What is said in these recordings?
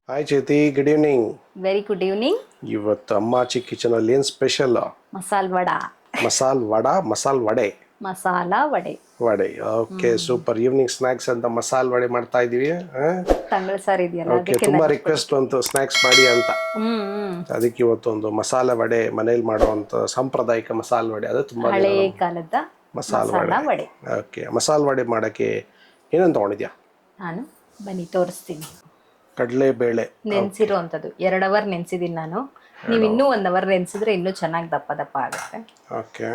Hi Chethi, good evening. Very good evening. ಇವತ್ತು ಅಮ್ಮಾಚಿ kitchen ಅಲ್ಲಿ ಏನು special? Masala vada. Masala vada. Masala vada. Vada, okay super. Evening snacks ಅಂತ ಮಸಾಲ್ ವಡೆ ಮಾಡ್ತಾ ಇದೀವಿ. ತಂಗಳ ಸಾರು ಇದೆಯಲ್ಲ ಓಕೆ, ಅದಕ್ಕೆ ತುಂಬಾ ರಿಕ್ವೆಸ್ಟ್ ಬಂತು ಸ್ನಾಕ್ಸ್ ಮಾಡಿ ಅಂತ. ಅದಕ್ಕೆ ಇವತ್ತೊಂದು ಮಸಾಲೆ ವಡೆ ಮನೇಲಿ ಮಾಡುವಂತ ಸಾಂಪ್ರದಾಯಿಕ ಮಸಾಲೆ ವಡೆ, ಅದು ತುಂಬಾ ಹಳೆ ಕಾಲದ ಮಸಾಲ ಮಸಾಲ ವಡೆ. ಓಕೆ, ಮಸಾಲೆ ವಡೆ ಮಾಡಕ್ಕೆ ಏನೇನು ತಗೊಂಡಿದ್ಯಾ? ನಾನು ಬನ್ನಿ ತೋರಿಸ್ತೀನಿ. ಕಡಲೆಬೇಳೆ ನೆನ್ಸಿರೋ ಅಂಥದ್ದು 2 ಅವರ್ ನೆನ್ಸಿದ್ದೀನಿ ನಾನು. ನೀವು ಇನ್ನೂ 1 ಅವರ್ ನೆನ್ಸಿದ್ರೆ ಇನ್ನೂ ಚೆನ್ನಾಗಿ ದಪ್ಪ ದಪ್ಪ ಆಗುತ್ತೆ. ಓಕೆ,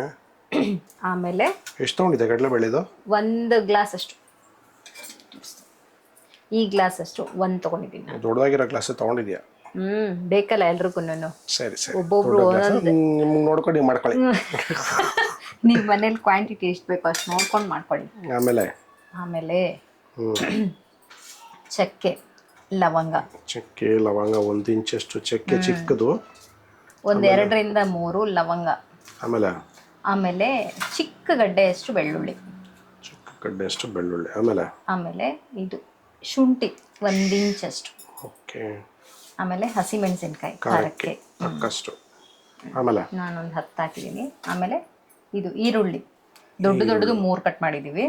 ಆಮೇಲೆ ಎಷ್ಟು ತಗೊಂಡಿದ್ದೆ ಕಡಲೆಬೇಳೆದು? 1 ಗ್ಲಾಸ್ ಅಷ್ಟು, ಈ ಗ್ಲಾಸ್ ಅಷ್ಟು 1 ತಗೊಂಡಿದ್ದೀನಿ ನಾನು. ದೊಡ್ಡದಾಗಿರೋ ಗ್ಲಾಸ್ ತಗೊಂಡಿದ್ಯಾ? ಬೇಕಲ್ಲ ಎಲ್ರಿಗೂ. ಸರಿ ಸರಿ, ಒಬ್ಬೊಬ್ರು ನಿಮ್ಗೆ ನೋಡ್ಕೊಂಡು ಮಾಡ್ಕೊಳ್ಳಿ. ನೀವು ಮನೇಲಿ ಕ್ವಾಂಟಿಟಿ ಎಷ್ಟು ಬೇಕೋ ಅಷ್ಟು ನೋಡ್ಕೊಂಡು ಮಾಡ್ಕೊಳ್ಳಿ. ಆಮೇಲೆ ಚಕ್ಕೆ, ಲವಂಗ. ಚಕ್ಕೆ ಲವಂಗ 1 ಇಂಚಷ್ಟು ಚಕ್ಕೆ ಚಿಕ್ಕದು, 2ರಿಂದ 3 ಲವಂಗ. ಆಮೇಲೆ ಚಿಕ್ಕ ಗಡ್ಡೆಯಷ್ಟು ಬೆಳ್ಳುಳ್ಳಿ. ಚಿಕ್ಕ ಗಡ್ಡೆಯಷ್ಟು ಬೆಳ್ಳುಳ್ಳಿ. ಆಮೇಲೆ ಇದು ಶುಂಠಿ 1 ಇಂಚಷ್ಟು. ಓಕೆ. ಆಮೇಲೆ ಹಸಿಮೆಣಸಿನ್ಕಾಯಿ ಖಾರಕ್ಕೆ ತಕ್ಕಷ್ಟು. ನಾನೊಂದು 10 ಹಾಕಿದ್ದೀನಿ. ಆಮೇಲೆ ಇದು ಈರುಳ್ಳಿ ದೊಡ್ಡದು 3 ಕಟ್ ಮಾಡಿದ್ದೀವಿ.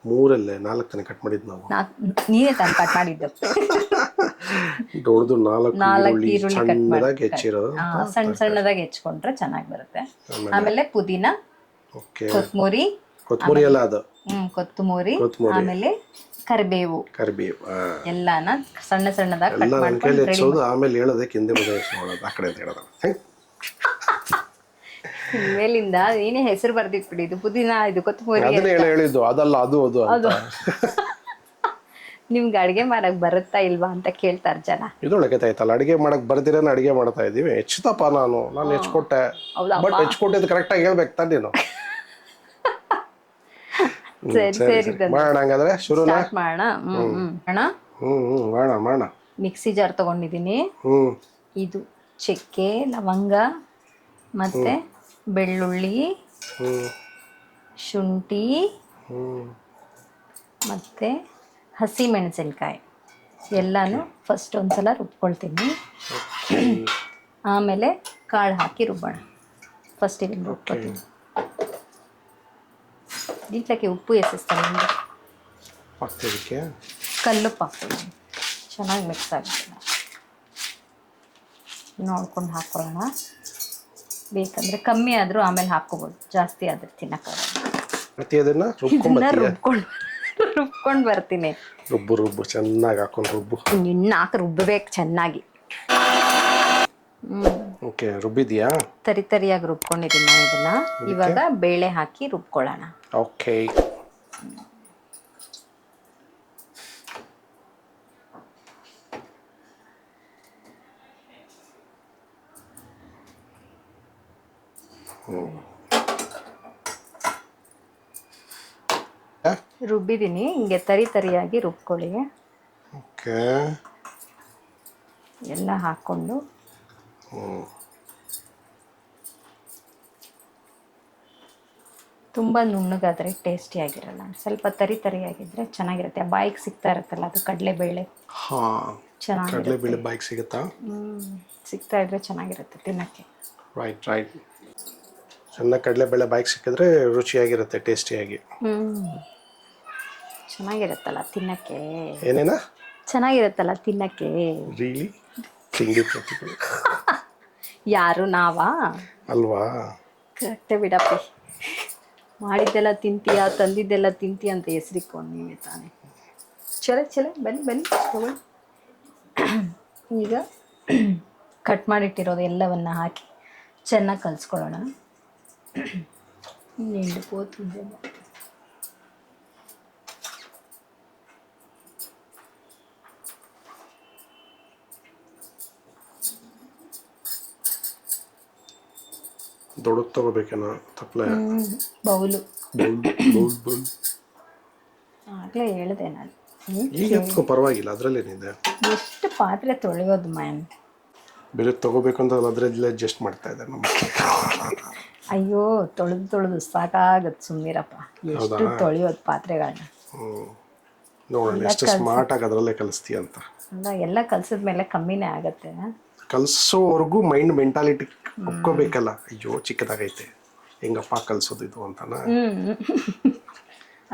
3 4 ತನಕ ಕಟ್ ಮಾಡಿದ್ದು ನಾವು. ನೀವೇ ತಂದು ಕಟ್ ಮಾಡಿದ್ದು. ದೊಡ್ಡದು 4 ಈರುಳ್ಳಿ ಕಟ್ ಸಣ್ಣದಾಗಿ ಹೆಚ್ಚಿರೋದು. ಸಣ್ಣದಾಗಿ ಹೆಚ್ಕೊಂಡ್ರೆ ಚೆನ್ನಾಗಿ ಬರುತ್ತೆ. ಆಮೇಲೆ ಪುದೀನ, ಕೊತ್ತಂಬರಿ ಎಲ್ಲ ಅದು. ಕೊತ್ತಂಬರಿ, ಆಮೇಲೆ ಕರಿಬೇವು ಎಲ್ಲಾನ ಸಣ್ಣದಾಗಿ ಕಟ್ ಮಾಡ್ಕೊಂಡು ಆಮೇಲೆ ಹೇಳೋದಕ್ಕೆ ಹಿಂದೆ ಮುಂದೆ ಆ ಕಡೆ ಅಂತ ಹೇಳೋದು. ಮೇಲಿಂದ ಏನೇ ಹೆಸರು ಬರ್ದಿಟ್ಬಿಡಿ, ಇದು ಪುದೀನ, ಇದು ಕೊತ್ತಂಬರಿ ಹೇಳಿದ್ದು ಅದಲ್ಲ, ಅದು ನಿಮ್ಗೆ ಅಡಿಗೆ ಮಾಡಕ್ ಬರುತ್ತಾ ಇಲ್ವಾ ಅಂತ ಕೇಳ್ತಾರೆ ಜನ. ಇದು ಆಯ್ತಲ್ಲ, ಅಡಿಗೆ ಮಾಡಕ್ ಬರ್ದಿರೇನ ಅಡಿಗೆ ಮಾಡ್ತಾ ಇದೀವಿ. ಹೆಚ್ಚುತ್ತಪ್ಪ, ನಾನು ಹೆಚ್ಚುಕೊಟ್ಟೆ. ಬಟ್ ಹೆಚ್ಚುಕೊಟ್ಟಿದ್ದು ಕರೆಕ್ಟ್ ಆಗಿ ಹೇಳ್ಬೇಕು ತಾನೆ ನೀನು. ಸರಿ ಮಾಡೋಣ ಹಂಗಾದ್ರೆ, ಶುರು ಮಾಡೋಣ. ಮಿಕ್ಸಿ ಜಾರ್ ತಗೊಂಡಿದ್ದೀನಿ. ಇದು ಚಕ್ಕೆ, ಲವಂಗ, ಮತ್ತೆ ಬೆಳ್ಳುಳ್ಳಿ, ಶುಂಠಿ, ಮತ್ತೆ ಹಸಿ ಮೆಣಸಿನ್ಕಾಯಿ ಎಲ್ಲಾನು ಫಸ್ಟ್ ಒಂದ್ಸಲ ರುಬ್ಕೊಳ್ತೀನಿ. ಆಮೇಲೆ ಕಾಳು ಹಾಕಿ ರುಬ್ಬೋಣ. ಫಸ್ಟ್ ಇದನ್ನು ರುಬ್ಕೊತೀನಿ. ಇಟ್ಲಕ್ಕೆ ಉಪ್ಪು ಎಸಿಸ್ತಾನೆ ನಿಮಗೆ, ಕಲ್ಲುಪ್ಪು ಹಾಕ್ತೀನಿ. ಚೆನ್ನಾಗಿ ಮಿಕ್ಸ್ ಆಗುತ್ತೆ, ನೋಡ್ಕೊಂಡು ಹಾಕ್ಕೊಳ್ಳೋಣ. ಬೇಕಂದ್ರೆ ಕಮ್ಮಿ ಆದರೂ ಆಮೇಲೆ ಹಾಕ್ಕೋಬೋದು, ಜಾಸ್ತಿ ಆದರೆ ತಿನ್ನಕ್ಕಾಗಲ್ಲ. ರುಬ್ಕೊಂಡು ಬರ್ತೀನಿ. ರುಬ್ಬು ಚೆನ್ನಾಗಿ ಹಾಕೊಂಡು ರುಬ್ಬು. ಇನ್ನು ರುಬ್ಬಬೇಕು ಚೆನ್ನಾಗಿ. ಓಕೆ, ರುಬ್ಬಿದ್ಯಾ? ತರಿಯಾಗಿ ರುಬ್ಕೊಂಡಿದ್ದೀನಿ ನಾನು ಇದನ್ನ. ಇವಾಗ ಬೇಳೆ ಹಾಕಿ ರುಬ್ಕೊಳ್ಳೋಣ. ಓಕೆ. ರುಬ್ಬಿದ್ದೀನಿ, ಹಿಂಗೆ ತರಿಯಾಗಿ ರುಬ್ಕೊಳ್ಳಿ. ಓಕೆ. ಎಲ್ಲ ಹಾಕ್ಕೊಂಡು ತುಂಬ ನುಣ್ಣಗಾದರೆ ಟೇಸ್ಟಿಯಾಗಿರಲ್ಲ. ಸ್ವಲ್ಪ ತರಿಯಾಗಿದ್ದರೆ ಚೆನ್ನಾಗಿರುತ್ತೆ. ಬಾಯಿಗೆ ಸಿಗ್ತಾ ಇರುತ್ತಲ್ಲ, ಅದು ಕಡಲೆಬೇಳೆ. ಕಡಲೆಬೇಳೆ ಬಾಯಿಗೆ ಸಿಗುತ್ತಾ? ಸಿಗ್ತಾ ಇದ್ರೆ ಚೆನ್ನಾಗಿರುತ್ತೆ ತಿನ್ನಕ್ಕೆ. ರೈಟ್. ಚೆನ್ನಾಗಿ ಕಡಲೆಬೇಳೆ ಬಾಯಿಗೆ ಸಿಕ್ಕಿದ್ರೆ ರುಚಿಯಾಗಿರುತ್ತೆ, ಟೇಸ್ಟಿಯಾಗಿ. ಚೆನ್ನಾಗಿರುತ್ತಲ್ಲ ತಿನ್ನಕ್ಕೆ. ಏನೇನಾ ಚೆನ್ನಾಗಿರುತ್ತಲ್ಲ ತಿನ್ನಕ್ಕೆ. ರಿಯಲಿ? ಯಾರು ನಾವಾ ಅಲ್ವಾ? ಕರೆಕ್ಟೇ ಬಿಡಪ್ಪಿ. ಮಾಡಿದ್ದೆಲ್ಲ ತಿಂತೀಯ, ತಂದಿದ್ದೆಲ್ಲ ತಿಂತೀಯ ಅಂತ ಹೆಸರಿಕೊಂಡು ನೀವೇ ತಾನೆ. ಚಲೋ ಬನ್ನಿ ತಗೊಳ್ಳಿ. ಈಗ ಕಟ್ ಮಾಡಿಟ್ಟಿರೋದು ಎಲ್ಲವನ್ನ ಹಾಕಿ ಚೆನ್ನಾಗಿ ಕಲಿಸ್ಕೊಳ್ಳೋಣ. ದೊಡ್ಡದು ತಗೋಬೇಕೇನೋ ತಪ್ಪಲೆ? ಬೌಲು ಆಗಲೇ ಹೇಳಿದೆ ನಾನು. ಈಗ ಪರವಾಗಿಲ್ಲ, ಅದರಲ್ಲೇನಿದೆ. ಎಷ್ಟು ಪಾತ್ರೆ ತೊಳೆಯೋದು ಮ್ಯಾಮ್. ಬೇರೆ ತಗೋಬೇಕು ಅಂತ ಅದರಲ್ಲೇ ಅಡ್ಜಸ್ಟ್ ಮಾಡ್ತಾ ಇದ್ದಾರೆ ನಮ್ಮ. ಅಯ್ಯೋ, ತೊಳೆದು ಸಾಕಾಗತ್ತೆ, ಸುಮ್ಮನಿರಪ್ಪ. ಎಷ್ಟು ತೊಳೆಯೋದು ಪಾತ್ರೆಗಳನ್ನ. ನೋಡೋಣ ಎಷ್ಟು ಸ್ಮಾರ್ಟ್ ಆಗಿ ಅದರಲ್ಲೇ ಕಲಿಸ್ತೀಯ ಅಂತ. ಅಲ್ಲ ಎಲ್ಲ ಕಲ್ಸಿದ್ಮೇಲೆ ಕಮ್ಮಿನೇ ಆಗತ್ತೆ. ಕಲಿಸೋವರೆಗೂ ಮೈಂಡ್ ಮೆಂಟಾಲಿಟಿ ಒಪ್ಕೋಬೇಕಲ್ಲ. ಅಯ್ಯೋ ಚಿಕ್ಕದಾಗೈತೆ ಹೆಂಗಪ್ಪ ಕಲಿಸೋದು ಇದು ಅಂತಾನ.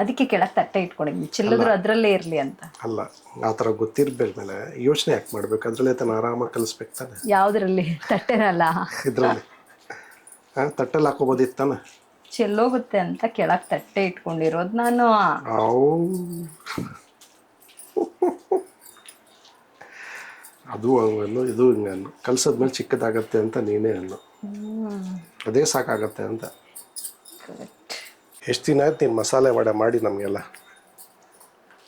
ಅದಕ್ಕೆ ಕೆಳಗೆ ತಟ್ಟೆ ಇಟ್ಕೊಂಡಿದ್ವಿ, ಚಿಲ್ಲದ್ರು ಅದರಲ್ಲೇ ಇರಲಿ ಅಂತ. ಅಲ್ಲ, ಆ ಥರ ಗೊತ್ತಿರ್ಬೇಕಮೇಲೆ ಯೋಚನೆ ಯಾಕೆ ಮಾಡ್ಬೇಕು? ಅದರಲ್ಲೇ ತಾನೆ ಆರಾಮಾಗಿ ಕಲಿಸ್ಬೇಕು ತಾನೆ. ಯಾವುದ್ರಲ್ಲಿ? ತಟ್ಟೆನಲ್ಲ, ಇದರಲ್ಲಿ ತಟ್ಟೆಲ್ಲಿ ಹಾಕೋಬೋದಿತ್ತು ತಾನೆ. ಚೆಲ್ಲೋಗುತ್ತೆ ಅಂತ ಕೆಳಗೆ ತಟ್ಟೆ ಇಟ್ಕೊಂಡಿರೋದು ನಾನು. ಅದು ಹಂಗನ್ನು ಇದು ಹಿಂಗನ್ನು ಕಲ್ಸದ್ಮೇಲೆ ಚಿಕ್ಕದಾಗತ್ತೆ ಅಂತ ನೀನೇ ಅನ್ನು. ಅದೇ ಸಾಕಾಗತ್ತೆ ಅಂತ. ಎಷ್ಟು ದಿನ ಆಯ್ತು ನೀನು ಮಸಾಲೆ ವಡೆ ಮಾಡಿ ನಮಗೆಲ್ಲ?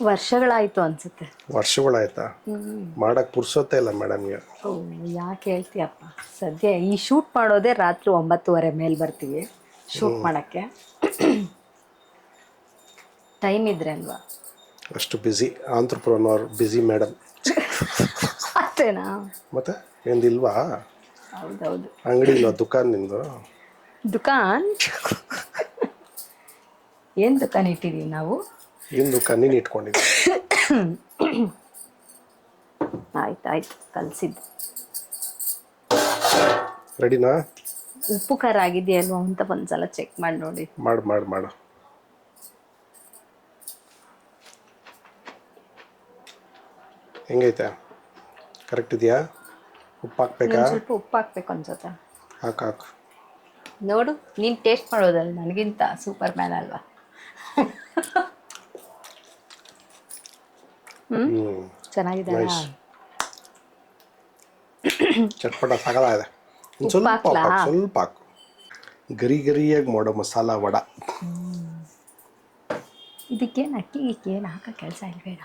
ವರ್ಷಗಳಾಯ್ತು ಅನ್ಸುತ್ತೆ. ವರ್ಷಗಳಾಯ್ತಾ? ಮಾಡಕ್ ಪುರ್ಸೊತ್ತೇ ಇಲ್ಲ ಮೇಡಮ್ಗೆ. ಯಾಕೆ ಹೇಳ್ತೀಯಪ್ಪ, ಸದ್ಯ ಈ ಶೂಟ್ ಮಾಡೋದೇ ರಾತ್ರಿ 9:30 ಮೇಲೆ ಬರ್ತೀವಿ ಶೂಟ್ ಮಾಡೋಕ್ಕೆ. ಟೈಮ್ ಇದ್ರೆ ಅಲ್ವಾ. ಅಷ್ಟು ಬ್ಯುಸಿ ಆಂಟ್ರಪ್ರನರ್, ಬ್ಯುಸಿ ಮೇಡಮ್. ಅಷ್ಟೇನಾ? ಮತ್ತೆ ಏನಿಲ್ವಾ? ಹೌದೌದು. ಅಂಗಡಿ ಇಲ್ವಾ? ದುಕಾನ್ ನಿಂದು? ದುಕಾನ್ ಏನು ದುಕಾನ್ ಇಟ್ಟಿದ್ದೀವಿ ನಾವು? ಏನು ದುಕಾನ್ ನೀನು ಇಟ್ಕೊಂಡಿದ್ದೆ? ಆಯ್ತಾಯ್ತು, ಕಲಿಸಿದ್ದು. ರೆಡಿನಾ? ಉಪ್ಪು ಖಾರ ಆಗಿದೆಯಲ್ವ ಅಂತ ಒಂದ್ಸಲ ಚೆಕ್ ಮಾಡಿ ನೋಡಿ. ಮಾಡು. ಹೆಂಗೈತೆ? ಕರೆಕ್ಟ್ ಇದೆಯಾ? ಉಪ್ಪು ಹಾಕ್ಬೇಕಾ? ಸ್ವಲ್ಪ ಉಪ್ಪು ಹಾಕ್ಬೇಕು ಅನ್ಸುತ್ತೆ. ಹಾಕು. ನೋಡು, ನೀನು ಟೇಸ್ಟ್ ಮಾಡೋದಲ್ಲ, ನನಗಿಂತ ಸೂಪರ್ ಮ್ಯಾನ್ ಅಲ್ವಾ. ಚೆನ್ನಾಗಿದೆ. ಚಟ್ಪಟ ಸಾಕಾಗಿದೆ. ಸ್ವಲ್ಪ ಹಾಕು. ಗರಿಯಾಗಿ ಮಾಡೋ ಮಸಾಲ ವಡ. ಇದಕ್ಕೇನು ಅಕ್ಕಿಗೇನು ಹಾಕೋ ಕೆಲಸ ಇಲ್ವೇಡ?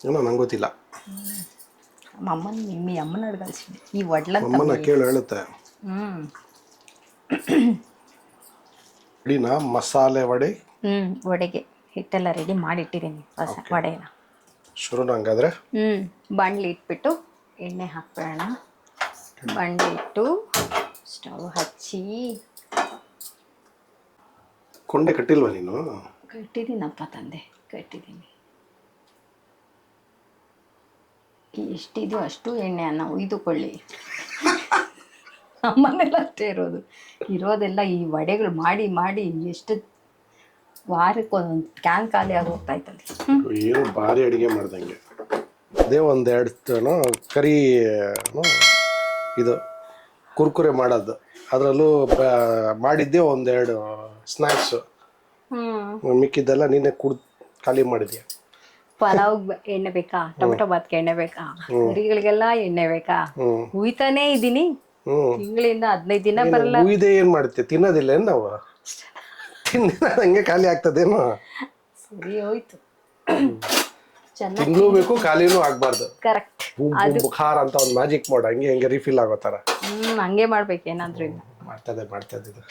ಏನೋ ನಂಗೆ ಗೊತ್ತಿಲ್ಲ. ನಿಮ್ಮ ಅಮ್ಮನ ಕಳಿಸಿದ್ದೆ ಈ ವಡ್ಲ. ಅಮ್ಮನ ಕೇಳು, ಹೇಳುತ್ತೆ. ರೆಡಿನಾ ಮಸಾಲೆ ವಡೆ? ವಡೆಗೆ ಹಿಟ್ಟೆಲ್ಲ ರೆಡಿ ಮಾಡಿಟ್ಟಿದ್ದೀನಿ. ವಡೆನ ಶುರು ಹಂಗಾದ್ರೆ. ಬಾಣಲಿ ಇಟ್ಬಿಟ್ಟು ಎಣ್ಣೆ ಹಾಕ್ಬೇಡ. ಬಾಣಲಿ ಇಟ್ಟು ಸ್ಟವ್ ಹಚ್ಚಿ. ಕೊಂಡೆ ಕಟ್ಟಿಲ್ವಾ ನೀನು? ಕಟ್ಟಿದ್ದೀನಪ್ಪ ತಂದೆ, ಕಟ್ಟಿದ್ದೀನಿ. ಎಷ್ಟಿದೆಯೋ ಅಷ್ಟು ಎಣ್ಣೆಯನ್ನು ಉಯ್ದುಕೊಳ್ಳಿ. ನಮ್ಮನೆಲ್ಲ ಅಷ್ಟೇ ಇರೋದೆಲ್ಲ ಈ ವಡೆಗಳು ಮಾಡಿ ಎಷ್ಟು ವಾರಕ್ಕೆ ಒಂದೊಂದು ಕ್ಯಾನ್ ಖಾಲಿ ಆಗಿ ಹೋಗ್ತಾ ಇತ್ತಲ್ಲಿ. ಏನು ಭಾರಿ ಅಡುಗೆ ಮಾಡ್ದಂಗೆ. ಅದೇ ಒಂದೆರಡು ಕರಿ ಇದು ಕುರ್ಕುರೆ ಮಾಡೋದು, ಅದರಲ್ಲೂ ಮಾಡಿದ್ದೆ ಒಂದೆರಡು ಸ್ನ್ಯಾಕ್ಸು. ಮಿಕ್ಕಿದ್ದೆಲ್ಲ ನೀನೇ ಖಾಲಿ ಮಾಡಿದ್ಯಾ. ಪಲಾವ್ ಎಣ್ಣೆ ಬೇಕಾ? ಟೊಮೆಟೊ ಬಾತ್ಗೆ ಎಣ್ಣೆ ಬೇಕಾ? ಕರಿಗಳಿಗೆಲ್ಲ ಎಣ್ಣೆ ಬೇಕಾ? ಹುಯ್ತಾನೇ ಇದ್ದೀನಿ. ತಿಂಗಳಿಂದ 15 ದಿನ ಬರಲ್ಲ. ಹುಯ್ದೆ ಏನ್ ಮಾಡ್ತೀವಿ? ತಿನ್ನೋದಿಲ್ಲ ಏನು ನಾವು? ಹಂಗೆ ಖಾಲಿ ಆಗ್ತದೇನೋ. ಸರಿ ಹೋಯ್ತು. ತಿನ್ಲೂ ಬೇಕು, ಖಾಲಿನೂ ಆಗ್ಬಾರ್ದು. ಕರೆಕ್ಟ್. ಬುಖಾರ್ ಅಂತ ಒಂದು ಮ್ಯಾಜಿಕ್ ಮಾಡು, ಹಂಗೆ ರೀಫಿಲ್ ಆಗೋ ಥರ. ಹಂಗೆ ಮಾಡ್ಬೇಕು ಏನಾದ್ರೂ. ಮಾಡ್ತದೆ ಇದು.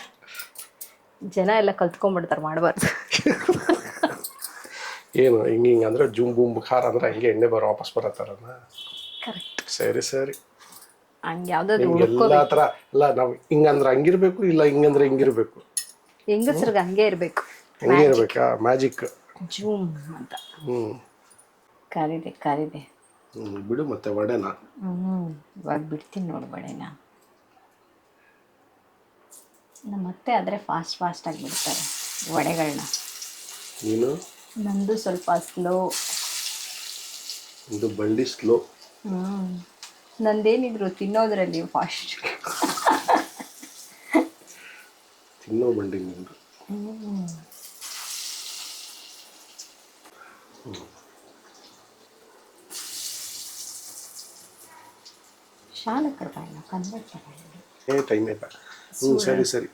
ಜನ ಎಲ್ಲ ಕಲ್ತ್ಕೊಂಡ್ಬಿಡ್ತಾರೆ, ಮಾಡಬಾರ್ದು. ಏನು ಹಿಂಗೆ ಅಂದ್ರೆ ಬೂಮ್ ಬುಖಾರ್ ಅಂದ್ರೆ ಹಂಗೆ ಎಣ್ಣೆ ವಾಪಸ್ ಬರೋ ಥರನಾ? ಕರೆಕ್ಟ್. ಸರಿ. ಹಂಗೆ ಯಾವ್ದಾದ್ರು ಎಲ್ಲ ಥರ ಅಲ್ಲ, ನಾವು ಹಿಂಗಂದ್ರೆ ಹಂಗಿರ್ಬೇಕು, ಇಲ್ಲ ಹಿಂಗಂದ್ರೆ ಹಿಂಗಿರ್ಬೇಕು. ಹೆಂಗಸ್ರಿಗೆ ಹಂಗೆ ಇರ್ಬೇಕು. ಹಂಗೆ ಇರ್ಬೇಕಾ? ಮ್ಯಾಜಿಕ್ ಜೂಮ್ ಅಂತ. ಕರಿದೆ. ಬಿಡು ಮತ್ತೆ ವಡೆನ. ಇವಾಗ ಬಿಡ್ತೀನಿ ನೋಡು ವಡೆನ. ನಮ್ಮತ್ತೆ ಆದರೆ ಫಾಸ್ಟ್ ಆಗಿ ಬಿಡ್ತಾರೆ ವಡೆಗಳನ್ನ. ನೀನು? ನಂದು ಸ್ವಲ್ಪ ಸ್ಲೋ. ಇದು ಬಂಡಿ ಸ್ಲೋ. ನಂದೇನಿದ್ರು ತಿನ್ನೋದ್ರಲ್ಲಿ ಫಾಸ್ಟ್. ತಿನ್ನೋ ಬಂಡಿ ನಿಂದು. ಶಾಲೆ ಕಡ್ಪಾಯಿಲ್ಲ, ಕನ್ವರ್ಟ್ ಮಾಡಿ. ಟೈಮ್ ಇಲ್ಲ. ಸರಿ.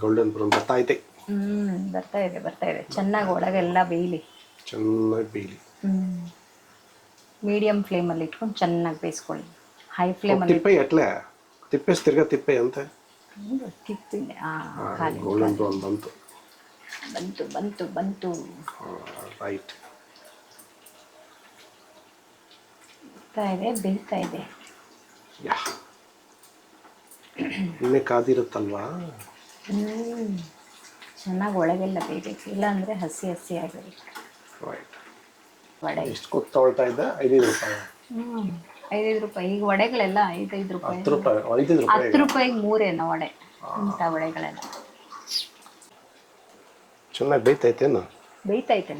ಗೋಲ್ಡನ್ ಬ್ರೌನ್ ಬರ್ತಾ ಐತೆ. ಬರ್ತಾ ಇದೆ. ಚೆನ್ನಾಗಿ ಒಳಗೆಲ್ಲ ಬೇಯಲಿ. ಮೀಡಿಯಂ ಫ್ಲೇಮಲ್ಲಿ ಇಟ್ಕೊಂಡು ಚೆನ್ನಾಗಿ ಬೇಯಿಸ್ಕೊಳ್ಳಿ. ಹೈ ಫ್ಲೇಮಲ್ಲಿ ತಿಪ್ಪೆ ತಿರ್ಗಾ ಅಂತೆ. ತಿಪ್ಪಿಲ್ಲ. ಗೋಲ್ಡನ್ ಬ್ರೌನ್ ಬಂತು. ರೈಟ್. ಬೇಯ್ತಾ ಇದೆ. ಇನ್ನೇ ಕಾದಿರುತ್ತಲ್ವಾ? ಚೆನ್ನಾಗಿ ಒಳಗೆಲ್ಲ ಬೇಯಬೇಕು, ಇಲ್ಲಾಂದರೆ ಹಸಿ ಆಗಿರುತ್ತೆ. ರೈಟ್. ವಡೆ ಎಷ್ಟು ಕೊಟ್ಟು ತೊಗೊಳ್ತಾ ಇದ್ದೆ? 5 ರೂಪಾಯಿ. 5 ರೂಪಾಯಿ. ಈಗ ವಡೆಗಳೆಲ್ಲ 5 ರೂಪಾಯಿ. 10 ರೂಪಾಯಿ, 5 ರೂಪಾಯಿ. 10 ರೂಪಾಯಿಗೆ 3 ವಡೆ. ಇಂಥ ವಡೆಗಳೆಲ್ಲ ಚೆನ್ನಾಗಿ ಬೇಯ್ತೈತೇನು? ಬೇಯ್ತೈತೆ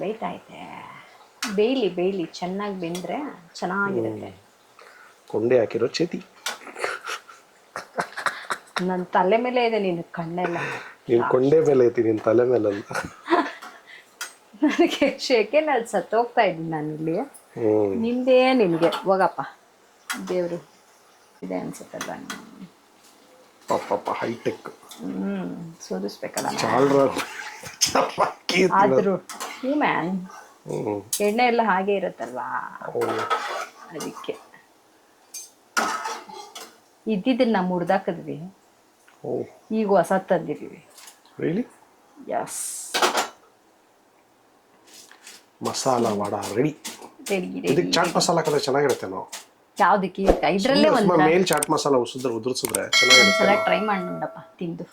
ಬೇಯ್ಲಿ ಚೆನ್ನಾಗಿ ಬೆಂದ್ರೆ ಚೆನ್ನಾಗಿರುತ್ತೆ. ಕೊಂಡೆ ಹಾಕಿರೋ ಚೇತಿ ನನ್ನ ತಲೆ ಮೇಲೆ ಇದೆ, ನಿನ್ನ ಕಣ್ಣೆಲ್ಲ. ನೀನು ಕೊಂಡೆ ಮೇಲೆ ಐತಿ, ನಿನ್ನ ತಲೆ ಮೇಲಲ್ಲ. ನನಗೆ ಶೆಕೆನಲ್ಲಿ ಸತ್ತೋಗ್ತಾ ಇದ್ದೀನಿ ನಾನು ಇಲ್ಲಿ. ನಿಂದೇ ನಿನಗೆ ಹೋಗಪ್ಪ. ದೇವರು ಇದೆ ಅನ್ಸುತ್ತಲ್ವ. ಪಾಪ ಹೈಟೆಕ್. ಸೋದಿಸ್ಬೇಕಲ್ಲ. ಆದ್ರೂ ಮ್ಯಾನ್ ಎಣ್ಣೆ ಎಲ್ಲ ಹಾಗೆ ಇರುತ್ತಲ್ವಾ, ಅದಕ್ಕೆ ಇದ್ದಿದ್ದನ್ನ ಮುಡ್ದಾಕಿದ್ವಿ. ಈಗ ಹೊಸ ತಂದಿದೀವಿ. Yes, masala vada ready. ಇದಕ್ಕೆ ಚಾಟ್ ಮಸಾಲ ಹಾಕಿದ್ರೆ ಚೆನ್ನಾಗಿರುತ್ತೆ. ನಾವು ಯಾವ್ದಕ್ಕೆ ಇದ್ರಲ್ಲೇ ಮೇಲ್ ಚಾಟ್ ಮಸಾಲ ಉದುರಿಸಿದ್ರೆ ಚೆನ್ನಾಗಿರುತ್ತೆ. ಟ್ರೈ ಮಾಡಿ ನೋಡಪ್ಪ ತಿಂದು.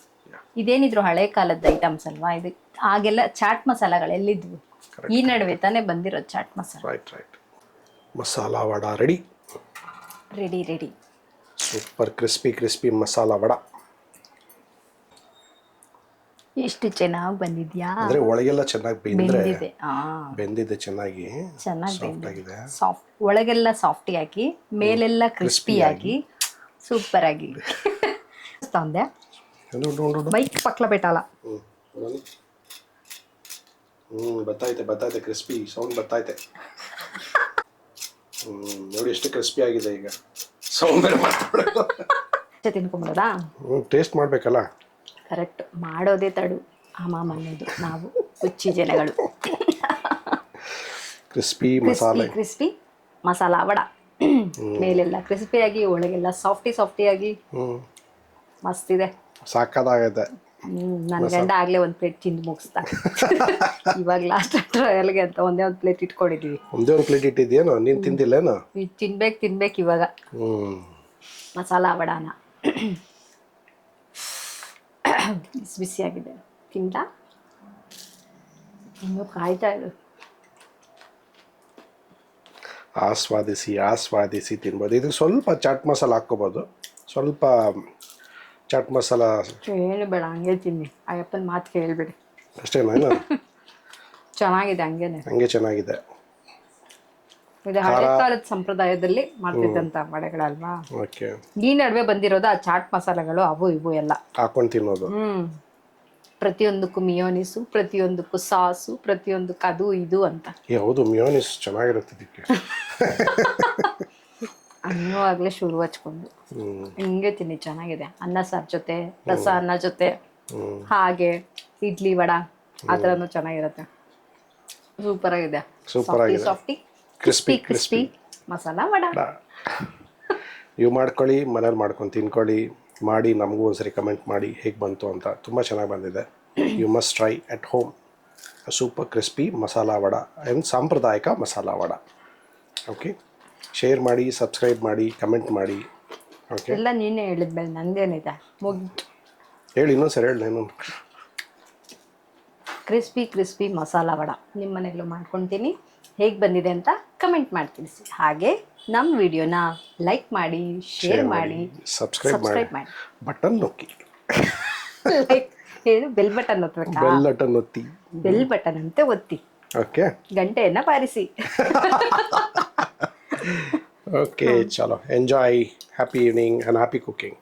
ಇದೇನಿದ್ರು ಹಳೆ ಕಾಲದ ಐಟಮ್ಸ್ ಅಲ್ವಾ, ಇದು ಆಗೆಲ್ಲ ಚಾಟ್ ಮಸಾಲಗಳು ಎಲ್ಲಿದ್ವು? ಈ ನಡುವೆ ತಾನೇ ಬಂದಿರೋದು chaat masala. Right. Masala vada ready. Super crispy masala vada. ಎಷ್ಟು ಚೆನ್ನಾಗಿ ಬಂದಿದ್ಯಾ ಅಂದ್ರೆ ಒಳಗೆಲ್ಲ ಚೆನ್ನಾಗಿ ಬೆಂದಿದೆ ಚೆನ್ನಾಗಿ ಬೆಂದಿದೆ. ಸಾಫ್ಟ್ ಒಳಗೆಲ್ಲ ಸಾಫ್ಟಿ ಆಗಿ ಮೇಲೆಲ್ಲ ಕ್ರಿಸ್ಪಿ ಆಗಿ ಸೂಪರ್ ಆಗಿ ತಂದೆ. ಬೈಕ್ ಪಕ್ಲ ಬೆಟ್ಟಾಲ. ಬತ್ತೈತೆ ಕ್ರಿಸ್ಪಿ ಸೌಂಡ್ ಬತ್ತೈತೆ. ನೋಡಿ ಎಷ್ಟು ಕ್ರಿಸ್ಪಿ ಆಗಿದೆ ಈಗ. ಸೌಂಡ್ ತಿನ್ಕೊಂಬಿಡೋದಾ? ಟೇಸ್ಟ್ ಮಾಡ್ಬೇಕಲ್ಲ. ಕರೆಕ್ಟ್, ಮಾಡೋದೇ ತಡು ಅನ್ನೋದು ನಾವು ಹುಚ್ಚಿ ಜನಗಳು. ಕ್ರಿಸ್ಪಿ ಮಸಾಲಾ ವಡ. ಮೇಲೆಲ್ಲ ಕ್ರಿಸ್ಪಿಯಾಗಿ ಒಳಗೆಲ್ಲ ಸಾಫ್ಟಿ ಮಸ್ತ್ ಇದೆ. ಸಾಕಾಗೈತೆ. ನನ್ನ ಗಂಡ ಆಗ್ಲೇ ಒಂದು ಪ್ಲೇಟ್ ತಿಂದು ಮುಗಿಸ್ತಾ. ಇವಾಗ ಲಾಸ್ಟ್ ಟ್ರಯಲ್ಗೆ ಅಂತ ಒಂದೇ ಒಂದು ಪ್ಲೇಟ್ ಇಟ್ಕೊಂಡಿದೀವಿ. ಒಂದೇ ಒಂದು ಪ್ಲೇಟ್ ಇಟ್ಟಿದ್ಯೇನೋ? ನೀನು ತಿಂದಿಲ್ಲೇನೋ? ತಿನ್ಬೇಕು ಇವಾಗ ಮಸಾಲಾ ವಡಾನ. ಬಿಸಿಯಾಗಿದೆ. ತಿಂದ ಇನ್ನು ಕಾಯ್ತಾ ಇರು. ಆಸ್ವಾದಿಸಿ ತಿನ್ಬೋದು. ಇದಕ್ಕೆ ಸ್ವಲ್ಪ ಚಾಟ್ ಮಸಾಲ ಹಾಕ್ಕೋಬೋದು. ಸ್ವಲ್ಪ ಚಾಟ್ ಮಸಾಲ ಏನು ಬೇಡ, ಹಂಗೆ ತಿನ್ನಿ. ಅಯ್ಯಪ್ಪನ ಮಾತು ಕೇಳ್ಬೇಡಿ ಅಷ್ಟೇನಾ? ಚೆನ್ನಾಗಿದೆ, ಹಂಗೆ ಚೆನ್ನಾಗಿದೆ. ಇದು ಹಳೆ ಕಾಲದ ಸಂಪ್ರದಾಯದಲ್ಲಿ ಮಾಡ್ತಿದ್ದಂತ ವಡೆಗಳಲ್ವಾ. ಈ ನಡುವೆ ಬಂದಿರೋದು ಆ ಚಾಟ್ ಮಸಾಲೆಗಳು, ಅವು ಇವು ಎಲ್ಲ ಹಾಕೊಂಡು ತಿನ್ನೋದು. ಪ್ರತಿಯೊಂದಕ್ಕೂ ಮಿಯೋನಿಸು, ಪ್ರತಿಯೊಂದಕ್ಕೂ ಸಾಸು, ಪ್ರತಿಯೊಂದಕ್ಕೂ ಅದು ಇದು ಅಂತ. ಹೌದು, ಮಿಯೋನಿಸ್ ಚೆನ್ನಾಗಿರುತ್ತೆ. ಅನ್ನುವಾಗಲೇ ಶುರು ಹಚ್ಕೊಂಡು ಹಿಂಗೆ ತಿನ್ನಿ, ಚೆನ್ನಾಗಿದೆ. ಅನ್ನ ಸಾರು ಜೊತೆ, ರಸ ಅನ್ನ ಜೊತೆ, ಹಾಗೆ ಇಡ್ಲಿ ವಡ ಆ ಥರನೂ ಚೆನ್ನಾಗಿರುತ್ತೆ. ಸೂಪರ್ ಆಗಿದೆ. Softy crispy masala vada. ನೀವು ಮಾಡ್ಕೊಳ್ಳಿ, ಮನೇಲಿ ಮಾಡ್ಕೊಂಡು ತಿನ್ಕೊಳ್ಳಿ. ಮಾಡಿ ನಮಗೂ ಒಂದ್ಸರಿ ಕಮೆಂಟ್ ಮಾಡಿ ಹೇಗೆ ಬಂತು ಅಂತ. ತುಂಬ ಚೆನ್ನಾಗಿ ಬಂದಿದೆ. You must try at home super crispy masala vada and ಸಾಂಪ್ರದಾಯಿಕ ಮಸಾಲಾ ವಡ. ಓಕೆ, ಶೇರ್ ಮಾಡಿ, ಸಬ್ಸ್ಕ್ರೈಬ್ ಮಾಡಿ, ಕಮೆಂಟ್ ಮಾಡಿ. ಓಕೆ, ಎಲ್ಲ ನೀನೇ ಹೇಳಿದ್ಮೇಲೆ ನಂದೇನಿದೆ ಮುಗಿತು. ಹೇಳಿ ಇನ್ನೊಂದ್ಸರಿ ಹೇಳಿ. ನಾನು ಕ್ರಿಸ್ಪಿ ಮಸಾಲಾ ವಡ ನಿಮ್ಮ ಮನೆಯಲ್ಲೂ ಮಾಡ್ಕೊತೀನಿ. ಹೇಗೆ ಬಂದಿದೆ ಅಂತ ಕಮೆಂಟ್ ಮಾಡಿ ತಿಳಿಸಿ. ಹಾಗೆ ನಮ್ಮ ವಿಡಿಯೋನ ಲೈಕ್ ಮಾಡಿ, ಶೇರ್ ಮಾಡಿ, ಸಬ್ಸ್ಕ್ರೈಬ್ ಮಾಡಿ, ಬಟನ್ ನೊಕ್ಕಿ. ಹೇಳು, ಬೆಲ್ ಬಟನ್ ಒತ್ತಬೇಕಾ? ಬೆಲ್ ಬಟನ್ ಅಂತೆ ಒತ್ತಿ. ಓಕೆ, ಗಂಟೆಯನ್ನ ಬಾರಿಸಿ. ಓಕೆ, ಚಲೋ. Enjoy. Happy evening and happy cooking.